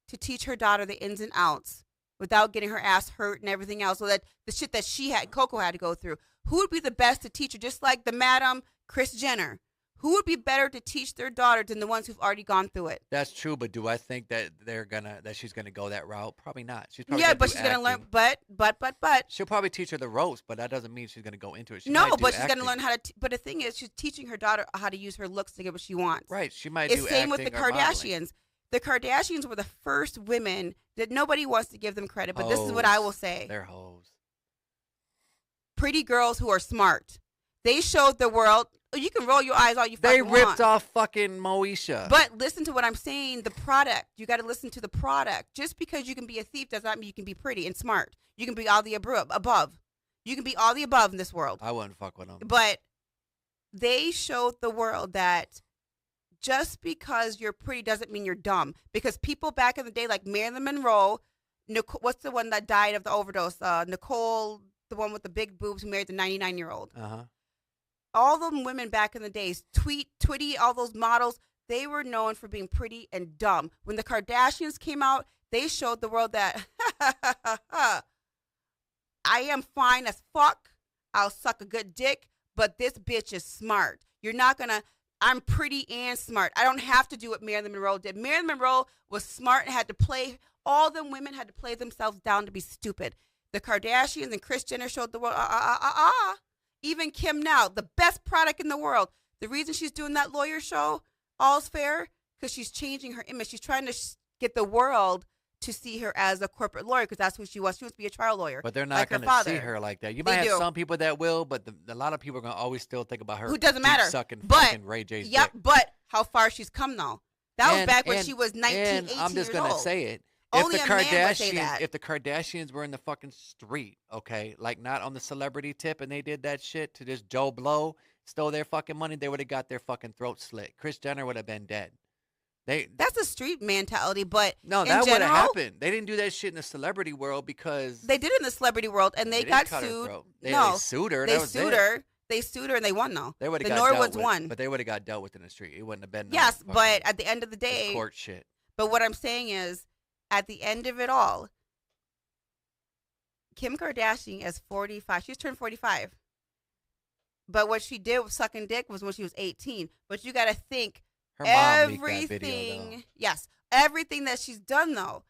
to teach her daughter the ins and outs without getting her ass hurt and everything else? So that the shit that Coco had to go through. Who would be the best to teach her? Just like the Madam Kris Jenner. Who would be better to teach their daughter than the ones who've already gone through it? That's true, but do I think that she's gonna go that route? Probably not. She's probably but she's gonna learn. But she'll probably teach her the ropes, but that doesn't mean she's gonna go into it. She's gonna learn how to. But the thing is, she's teaching her daughter how to use her looks to get what she wants. Right. She might. It's do same with the acting or modeling. Kardashians. The Kardashians were the first women that nobody wants to give them credit, but this is what I will say. They're hoes. Pretty girls who are smart. They showed the world. You can roll your eyes all you fucking want. They ripped off fucking Moesha. But listen to what I'm saying. The product. You got to listen to the product. Just because you can be a thief does not mean you can be pretty and smart. You can be all the above. You can be all the above in this world. I wouldn't fuck with them. But they showed the world that just because you're pretty doesn't mean you're dumb. Because people back in the day, like Marilyn Monroe, what's the one that died of the overdose? Nicole, the one with the big boobs who married the 99-year-old. Uh-huh. All the women back in the days, Twitty, all those models, they were known for being pretty and dumb. When the Kardashians came out, they showed the world that I am fine as fuck. I'll suck a good dick, but this bitch is smart. You're not gonna. I'm pretty and smart. I don't have to do what Marilyn Monroe did. Marilyn Monroe was smart and had to play. All them women had to play themselves down to be stupid. The Kardashians and Kris Jenner showed the world. Even Kim now, the best product in the world. The reason she's doing that lawyer show, All's Fair, because she's changing her image. She's trying to get the world to see her as a corporate lawyer because that's who she wants. She wants to be a trial lawyer. But they're not going to see her like that. You might have some people that will, but a lot of people are going to always still think about her. Who doesn't matter. Sucking fucking Ray J's dick. But how far she's come though. That was back when she was 19, 18 I'm just going to say it. Only a man would say that. If the Kardashians were in the fucking street, okay, like not on the celebrity tip, and they did that shit to this Joe Blow, stole their fucking money, they would have got their fucking throat slit. Kris Jenner would have been dead. They That's a street mentality, but no, in that would have general, happened. They didn't do that shit in the celebrity world because they did it in the celebrity world, and they didn't got cut her sued. throat. No, They sued her. they That was sued it. her. They sued her, and they won though. They would The have got dealt Norwoods with, won. but they would have got dealt with in the street. It wouldn't have been no Yes, fucking- but at the end of the this day, court shit. but what I'm saying is, at the end of it all, Kim Kardashian is 45. She's turned 45. But what she did with sucking dick was when she was 18. But you got to think Her mom leaked that video, everything. though. Yes, everything that she's done though.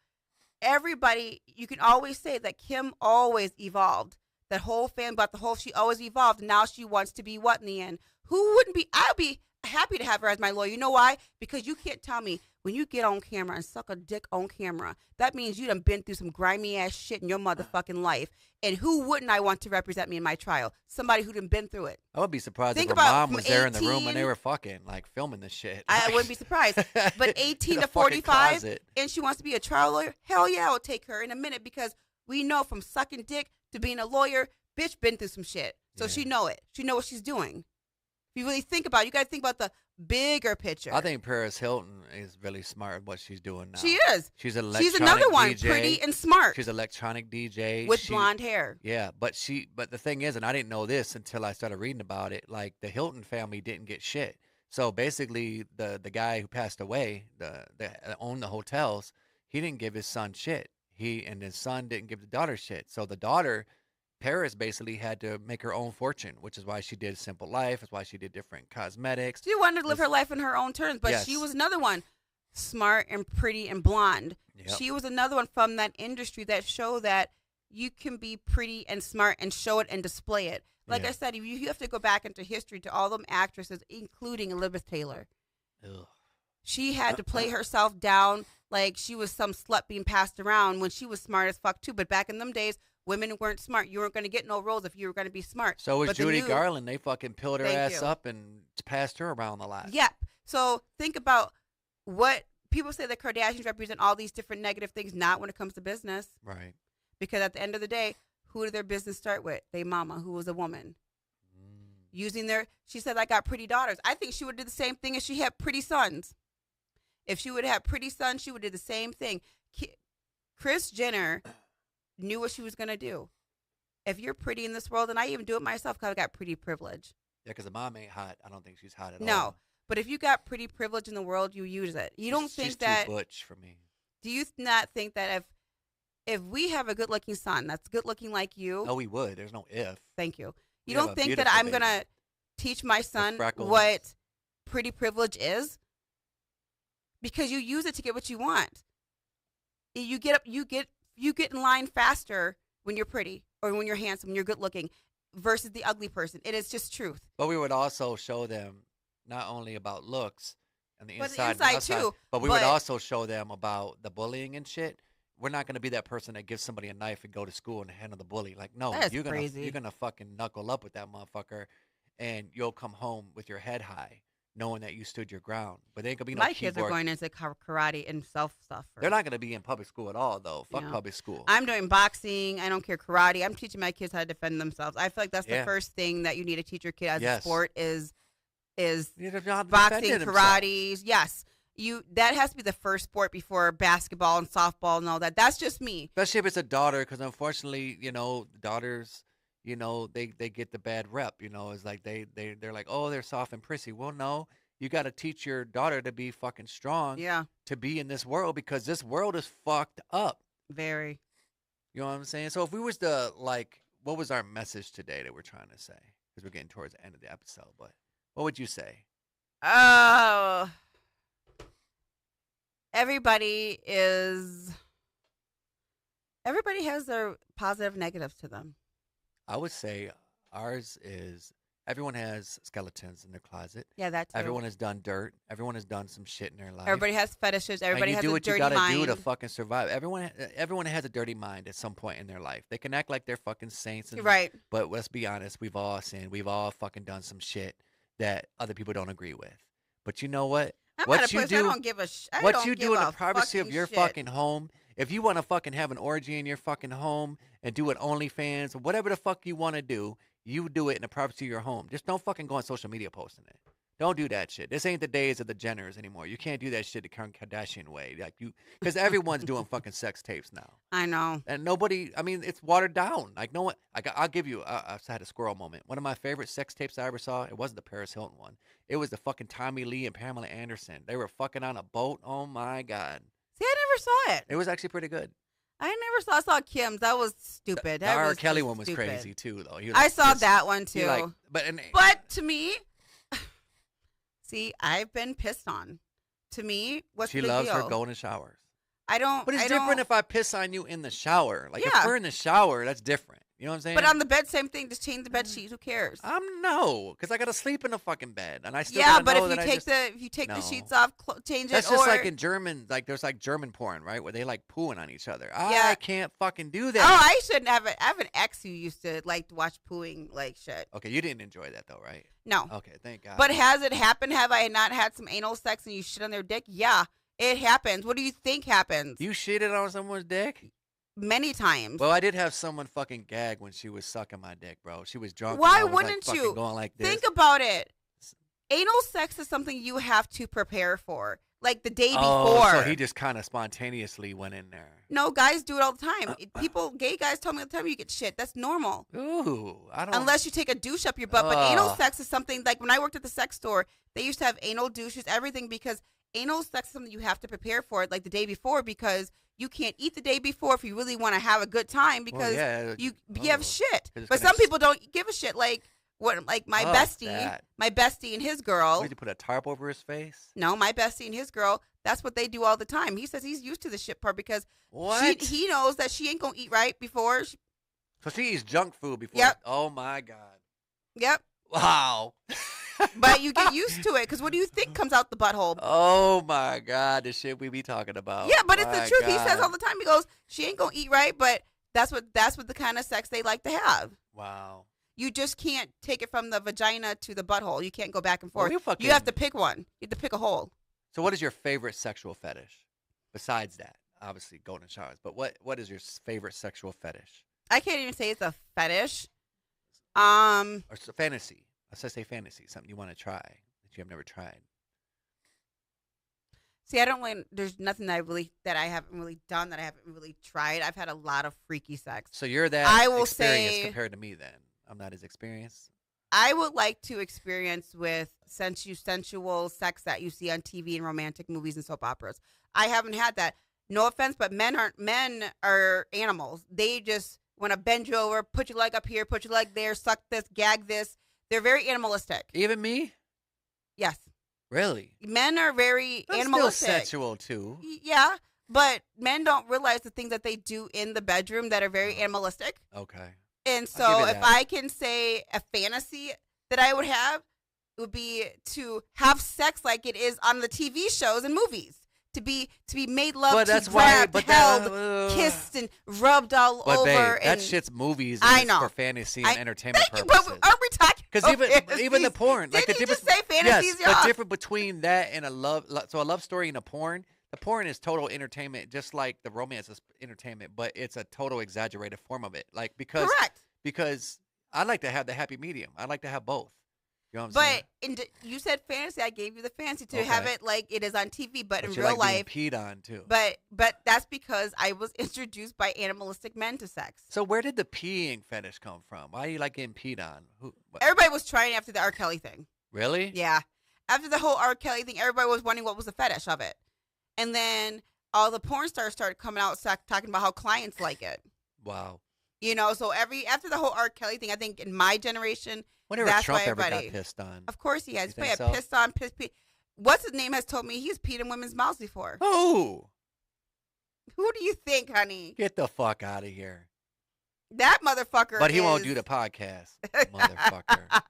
Everybody, you can always say that Kim always evolved. That whole fan, but the whole she always evolved. Now she wants to be what in the end? Who wouldn't be? I'll be happy to have her as my lawyer. You know why? Because you can't tell me when you get on camera and suck a dick on camera, that means you done been through some grimy ass shit in your motherfucking life. And who wouldn't I want to represent me in my trial? Somebody who done been through it. I would be surprised Think if her about mom from was there in the room when 18 they were fucking, like, filming this shit. I wouldn't be surprised. But 18 In to a fucking 45, closet. and she wants to be a trial lawyer, hell yeah, I'll take her in a minute because we know from sucking dick to being a lawyer, bitch been through some shit. So Yeah. she know it. She know what she's doing. If you really think about it, you got to think about the bigger picture. I think Paris Hilton is really smart at what she's doing now. she is. She's an She's electronic another one, DJ. pretty and smart, She's an electronic DJ. with She- blonde hair. Yeah, but the thing is, and I didn't know this until I started reading about it. Like the Hilton family didn't get shit. So basically, the guy who passed away, the owned the hotels, he didn't give his son shit. And his son didn't give the daughter shit. So the daughter, Paris, basically had to make her own fortune, which is why she did Simple Life. That's why she did different cosmetics. She wanted to live This- her life in her own terms, but she Yes. was another one, smart and pretty and blonde. Yep. She was another one from that industry that showed that you can be pretty and smart and show it and display it. Like Yeah. I said, you have to go back into history to all them actresses, including Elizabeth Taylor. Ugh. She had to play herself down like she was some slut being passed around when she was smart as fuck too. But back in them days, women weren't smart. You weren't going to get no roles if you were going to be smart. So was But the Judy new- Garland. They fucking pilled her Thank ass you. up and passed her around a lot. Yep. So think about what people say that Kardashians represent all these different negative things, not when it comes to business. Right. Because at the end of the day, who did their business start with? They mama, who was a woman. She said, I got pretty daughters. I think she would do the same thing if she had pretty sons. If she would have pretty sons, she would do the same thing. Kris Jenner knew what she was going to do. If you're pretty in this world, and I even do it myself because I got pretty privilege. Yeah, because the mom ain't hot. I don't think she's hot at all. No, but if you got pretty privilege in the world, you use it. You don't She's think too that, butch for me. do you not think that if we have a good looking son that's good looking like you, Oh, we would. There's no if. thank you. We You have don't a think that beautiful I'm baby. going to teach my son freckles. what pretty privilege is? Because you use it to get what you want. You get in line faster when you're pretty or when you're handsome, when you're good looking versus the ugly person. It is just truth. But we would also show them not only about looks and the But the inside, and inside, outside, too, but we would but- also show them about the bullying and shit. We're not going to be that person that gives somebody a knife and go to school and handle the bully. Like, no, That is you're crazy. you're gonna fucking knuckle up with that motherfucker, and you'll come home with your head high, knowing that you stood your ground. But they ain't gonna be no My kids are keyboard. going into karate and self stuff. They're not gonna be in public school at all, though. Fuck Yeah. public school. I'm doing boxing. I don't care karate. I'm teaching my kids how to defend themselves. I feel like that's Yeah. the first thing that you need to teach your kid as a Yes. sport is They're not boxing, defending themselves. karates. Yes, that has to be the first sport before basketball and softball and all that. That's just me. Especially if it's a daughter, because unfortunately, daughters, they get the bad rep. It's like they're like, oh, they're soft and prissy. Well, no, you got to teach your daughter to be fucking strong Yeah, to be in this world, because this world is fucked up. very. You know what I'm saying? So if we was to what was our message today that we're trying to say? Because we're getting towards the end of the episode, but what would you say? Oh, everybody has their positive, negatives to them. I would say ours is everyone has skeletons in their closet. Yeah, that too. Everyone has done dirt. Everyone has done some shit in their life. Everybody has fetishes. Everybody and you has do a what you dirty gotta mind. do to fucking survive. Everyone has a dirty mind at some point in their life. They can act like they're fucking saints, Right. but let's be honest, we've all sinned. We've all fucking done some shit that other people don't agree with. But you know what? I'm What not a you pussy. I do- don't give a What don't you give do in a the privacy of fucking your shit. fucking home If you want to fucking have an orgy in your fucking home and do it OnlyFans or whatever the fuck you want to do, you do it in the privacy of your home. Just don't fucking go on social media posting it. Don't do that shit. This ain't the days of the Jenners anymore. You can't do that shit the Kim Kardashian way. Like you, because everyone's doing fucking sex tapes now. I know. And nobody, I mean, it's watered down. Like, no one, I'll give you, I had a squirrel moment. One of my favorite sex tapes I ever saw, it wasn't the Paris Hilton one. It was the fucking Tommy Lee and Pamela Anderson. They were fucking on a boat. Oh my God. See, I never saw it. It was actually pretty good. I never saw. I saw Kim's. That was stupid. The That R. was Kelly just one was stupid. crazy too, though. He was I like saw this- that one he too. like- But to me, see, I've been pissed on. To me, what's she the big loves her deal? golden showers. I don't. But it's I different don't- if I piss on you in the shower. Like if Yeah. we're in the shower, that's different. You know what I'm saying? But on the bed, same thing. Just change the bed sheets. Who cares? No, because I gotta sleep in the fucking bed, and I still Yeah, gotta but know if you that I take just, the No. sheets off, change that's it. just or, like in German, like there's like German porn, right, where they like pooing on each other. Yeah. I can't fucking do Oh, that. I shouldn't have it. I have an ex who used to like to watch pooing like shit. Okay, you didn't enjoy that though, right? No. Okay, thank God. But has it happened? Have I not had some anal sex and you shit on their dick? Yeah, it happens. What do you think happens? you shitted on someone's dick? Many times. Well, I did have someone fucking gag when she was sucking my dick, bro. She was drunk. and Why I was, wouldn't like, fucking you? going like this? Think about it. Anal sex is something you have to prepare for, like the day before. So he just kind of spontaneously went in there. No, guys do it all the time. Gay guys tell me all the time you get shit. That's normal. Ooh, I don't. Unless you take a douche up your butt. But anal Ugh. sex is something like when I worked at the sex store, they used to have anal douches, everything, because anal sex is something you have to prepare for it like the day before because you can't eat the day before if you really want to have a good time because yeah. you Oh. have shit. 'Cause it's But gonna some people don't give a shit. Like my Fuck bestie, that. my bestie and his girl. Did you put a tarp over his face? No, my bestie and his girl. That's what they do all the time. He says he's used to the shit part because What? he knows that she ain't gonna eat right before. So she eats junk food before. Yep. Oh my God. Yep. Wow. But you get used to it because what do you think comes out the butthole? Oh my God, the shit we be talking about. Yeah, but it's the My truth. He says God. all the time. He goes, "She ain't gonna eat right," but that's what the kind of sex they like to have. Wow. You just can't take it from the vagina to the butthole. You can't go back and Well, forth. we fucking- You have to pick one. You have to pick a hole. So, what is your favorite sexual fetish? Besides that, obviously golden showers. But what is your favorite sexual fetish I can't even say it's a fetish. or fantasy? Let's say fantasy, something you want to try that you have never tried. See, I don't like. There's nothing that I haven't really done that I haven't really tried. I've had a lot of freaky sex. So you're that I will experienced say- compared to me. Then I'm not as experienced. I would like to experience with sensual sex that you see on TV and romantic movies and soap operas. I haven't had that. No offense, but men are animals. They just want to bend you over, put your leg up here, put your leg there, suck this, gag this. They're very animalistic. Even me, Yes. really? Men are very I'm still animalistic. sensual too. Yeah, but men don't realize the things that they do in the bedroom that are very animalistic. Okay. And I'll so give you if that. I can say a fantasy that I would have, it would be to have sex like it is on the TV shows and movies. To be made love, But to that's why. grabbed, But held, that, kissed, and rubbed all But over. babe, and that shit's movies. I And know. it's for fantasy and I- entertainment Thank you, but purposes. aren't we talking? Because about even the fantasies? porn, like the Didn't you difference. just say fantasies, Yes, y'all? the difference between that and a so a love story and a porn. The porn is total entertainment, just like the romance is entertainment, but it's a total exaggerated form of it. Like because I like to have the happy medium. I like to have both. You know what I'm saying? But you said fantasy. I gave you the fantasy to have Okay. it like it is on TV, but in you real like life. being peed on too. But that's because I was introduced by animalistic men to sex. So where did the peeing fetish come from? Why do you like getting peed on? Everybody was trying after the R. Kelly thing. Really? Yeah. After the whole R. Kelly thing, everybody was wondering what was the fetish of it. And then all the porn stars started coming out talking about how clients like it. Wow. You know, so after the whole R. Kelly thing, I think in my generation, Whenever That's Trump why ever got everybody- pissed on. of course he has. You He think had so? pissed on, what's his name has told me he's peed in women's mouths before. Oh, Who do you think, honey? get the fuck out of here. That motherfucker But he won't is- do the podcast, motherfucker.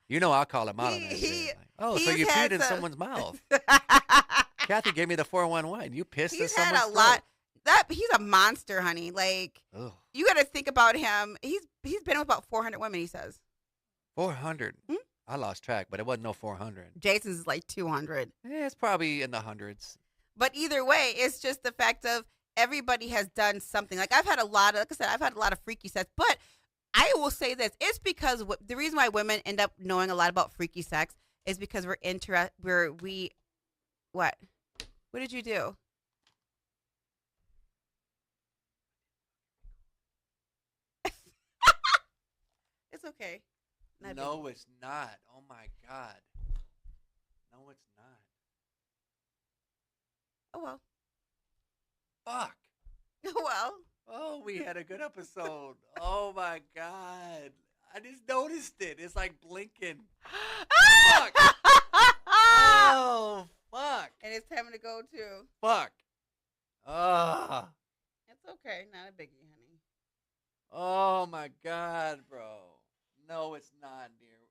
You know I'll call him out on that He- shit. Like, oh, so he's you had peed in some- someone's mouth. Kathy gave me the 411. You pissed in He's had someone's a lot. He's a monster, honey. Like throat. Ugh. you got to think about him. He's been with about 400 women. He says 400. Hmm? I lost track, but it wasn't no 400. Jason's is like 200. Yeah, it's probably in the hundreds. But either way, it's just the fact of everybody has done something. Like I've had a lot of, like I said, I've had a lot of freaky sex, but I will say this: it's because the reason why women end up knowing a lot about freaky sex is because we what? What did you do? It's okay. Not No, biggie. it's not. Oh my God. No, it's not. Oh well. Fuck. Oh well. Oh, we had a good episode. Oh my God. I just noticed it. It's like blinking. Fuck. Oh, fuck. And it's time to go too. Fuck. Ah. It's okay. Not a biggie, honey. Oh my God, bro. No, it's not, dear.